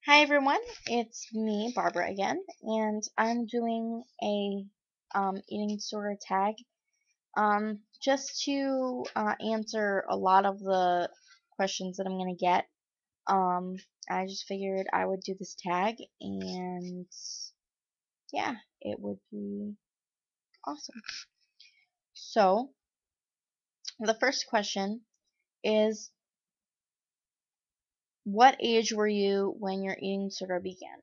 Hi everyone, it's me, Barbara again, and I'm doing a eating disorder tag just to answer a lot of the questions that I'm gonna get. Um, I just figured I would do this tag, and yeah, it would be awesome. So the first question is, what age were you when your eating disorder began?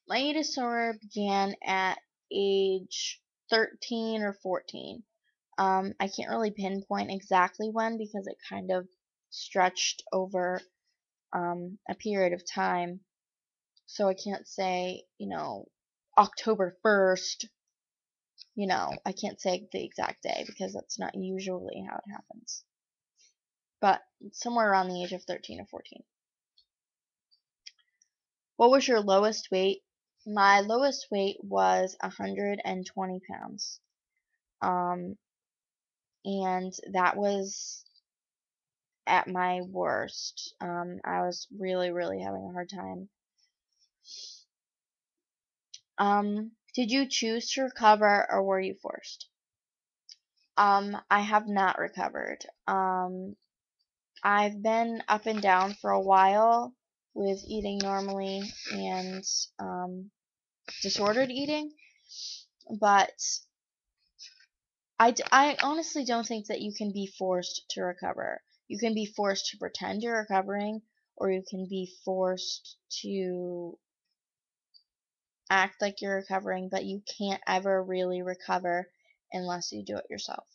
My eating disorder began at age 13 or 14. I can't really pinpoint exactly when because it kind of stretched over a period of time. So I can't say, October 1st, I can't say the exact day because that's not usually how it happens. But somewhere around the age of 13 or 14. What was your lowest weight? My lowest weight was 120 pounds. Um, and that was at my worst. I was really, really having a hard time. Did you choose to recover or were you forced? I have not recovered. I've been up and down for a while with eating normally and disordered eating, but I honestly don't think that you can be forced to recover. You can be forced to pretend you're recovering, or you can be forced to act like you're recovering, but you can't ever really recover unless you do it yourself.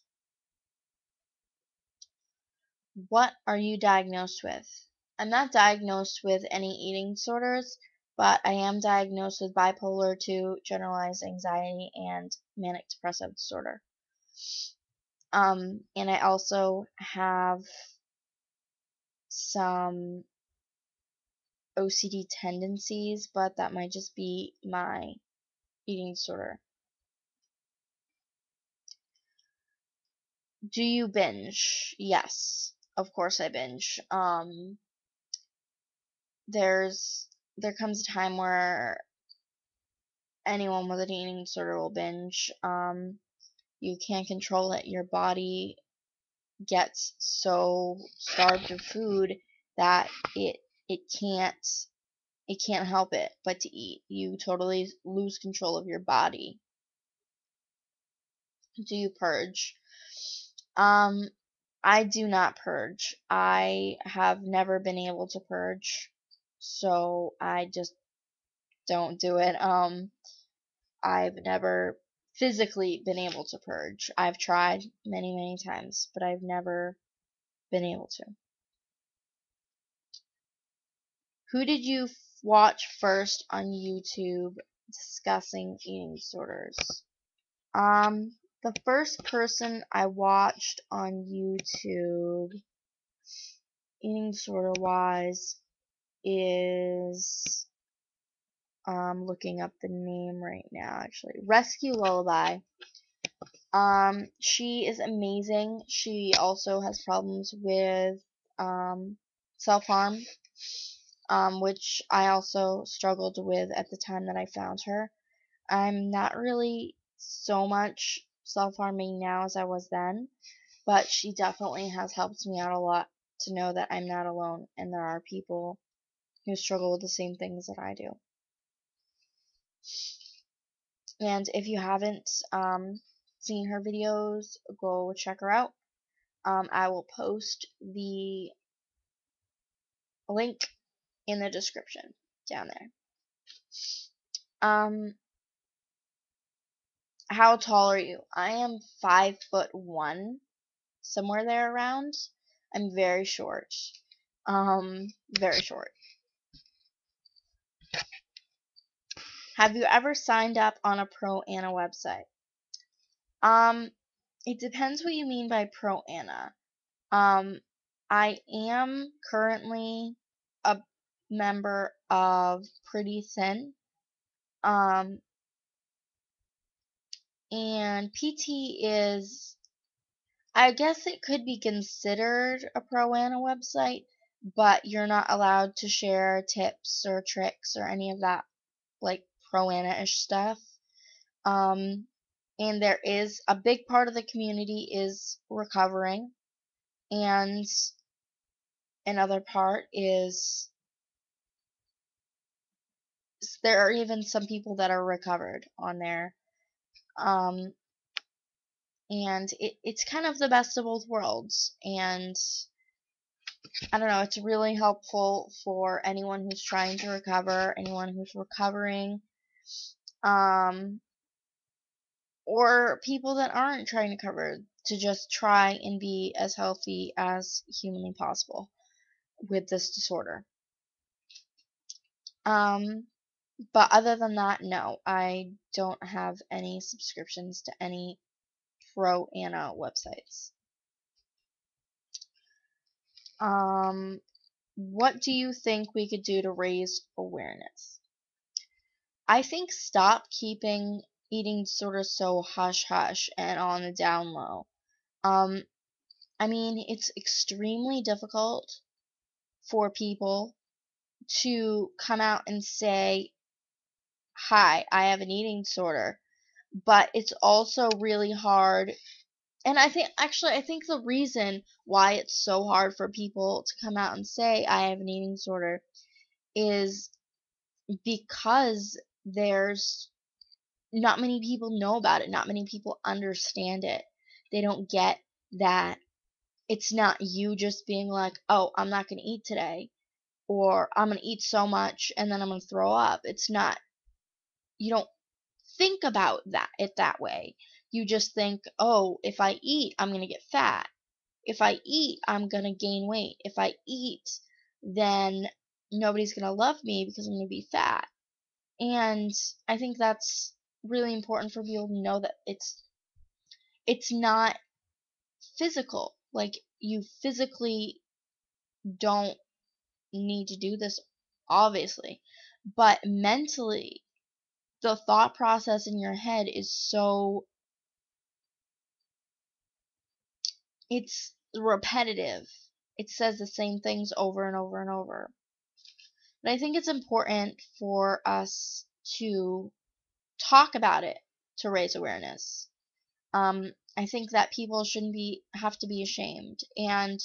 What are you diagnosed with? I'm not diagnosed with any eating disorders, but I am diagnosed with bipolar 2, generalized anxiety, and manic depressive disorder. And I also have some OCD tendencies, but that might just be my eating disorder. Do you binge? Yes, of course I binge. There comes a time where anyone with an eating disorder will binge. You can't control it. Your body gets so starved of food that it can't help it but to eat. You totally lose control of your body. Do you purge? Um, I do not purge. I have never been able to purge, so I just don't do it. I've never physically been able to purge. I've tried many, many times, but I've never been able to. Who did you watch first on YouTube discussing eating disorders? The first person I watched on YouTube, eating disorder wise, is looking up the name right now actually. Rescue Lullaby. She is amazing. She also has problems with self-harm, which I also struggled with at the time that I found her. I'm not really so much self-harming now as I was then, but she definitely has helped me out a lot to know that I'm not alone and there are people who struggle with the same things that I do. And if you haven't seen her videos, go check her out. I will post the link in the description down there. Um, how tall are you? I am 5'1", somewhere there around. I'm very short. Very short. Have you ever signed up on a Pro Ana website? Um, it depends what you mean by Pro Ana. Um, I am currently a member of Pretty Thin. Um, and PT is, I guess it could be considered a Pro Ana website, but you're not allowed to share tips or tricks or any of that, like, pro-Anna-ish stuff. And there is a big part of the community is recovering, and another part is there are even some people that are recovered on there. Um, and it's kind of the best of both worlds, and I don't know, it's really helpful for anyone who's trying to recover, anyone who's recovering, um, or people that aren't trying to recover, to just try and be as healthy as humanly possible with this disorder. But other than that, no, I don't have any subscriptions to any pro-Anna websites. What do you think we could do to raise awareness? I think stop keeping eating disorders so hush hush and on the down low. Um, I mean, it's extremely difficult for people to come out and say, "Hi, I have an eating disorder," but it's also really hard. And I think the reason why it's so hard for people to come out and say, "I have an eating disorder," is because there's not many people know about it, not many people understand it. They don't get that it's not you just being like, "Oh, I'm not going to eat today," or "I'm going to eat so much and then I'm going to throw up." It's not, you don't think about it that way. You just think, "Oh, if I eat, I'm going to get fat. If I eat, I'm going to gain weight. If I eat, then nobody's going to love me because I'm going to be fat." And I think that's really important for people to know that it's not physical. Like, you physically don't need to do this, obviously, but mentally, the thought process in your head is so, it's repetitive. It says the same things over and over and over. But I think it's important for us to talk about it, to raise awareness. I think that people shouldn't have to be ashamed. And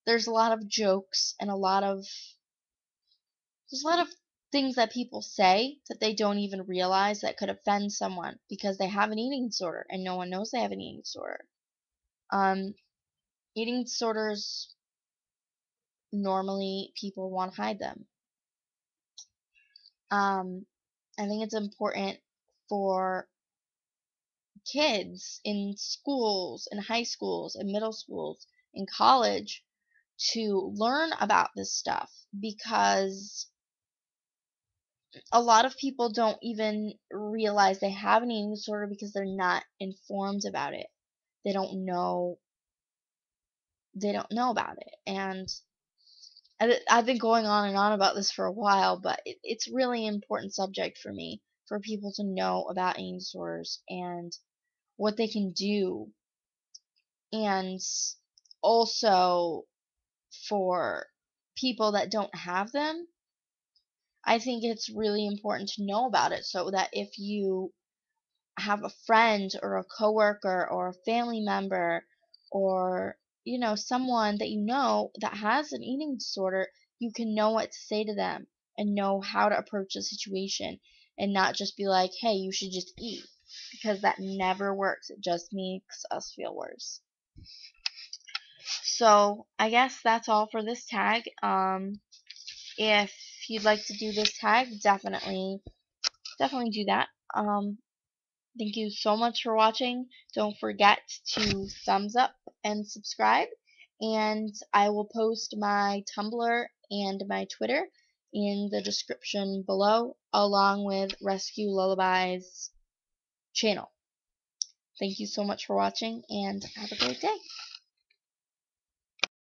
there's a lot of jokes and there's a lot of things that people say that they don't even realize that could offend someone because they have an eating disorder and no one knows they have an eating disorder. Um, Eating disorders, normally people want to hide them. I think it's important for kids in schools, in high schools, in middle schools, in college, to learn about this stuff, because a lot of people don't even realize they have an eating disorder because they're not informed about it. They don't know about it. And I've been going on and on about this for a while, but it's really an important subject for me, for people to know about eating disorders and what they can do, and also for people that don't have them. I think it's really important to know about it so that if you have a friend or a coworker or a family member, or someone that you know that has an eating disorder, you can know what to say to them and know how to approach the situation, and not just be like, "Hey, you should just eat," because that never works. It just makes us feel worse. So I guess that's all for this tag. If you'd like to do this tag, definitely do that. Thank you so much for watching. Don't forget to thumbs up and subscribe. And I will post my Tumblr and my Twitter in the description below, along with Rescue Lullaby's channel. Thank you so much for watching, and have a great day.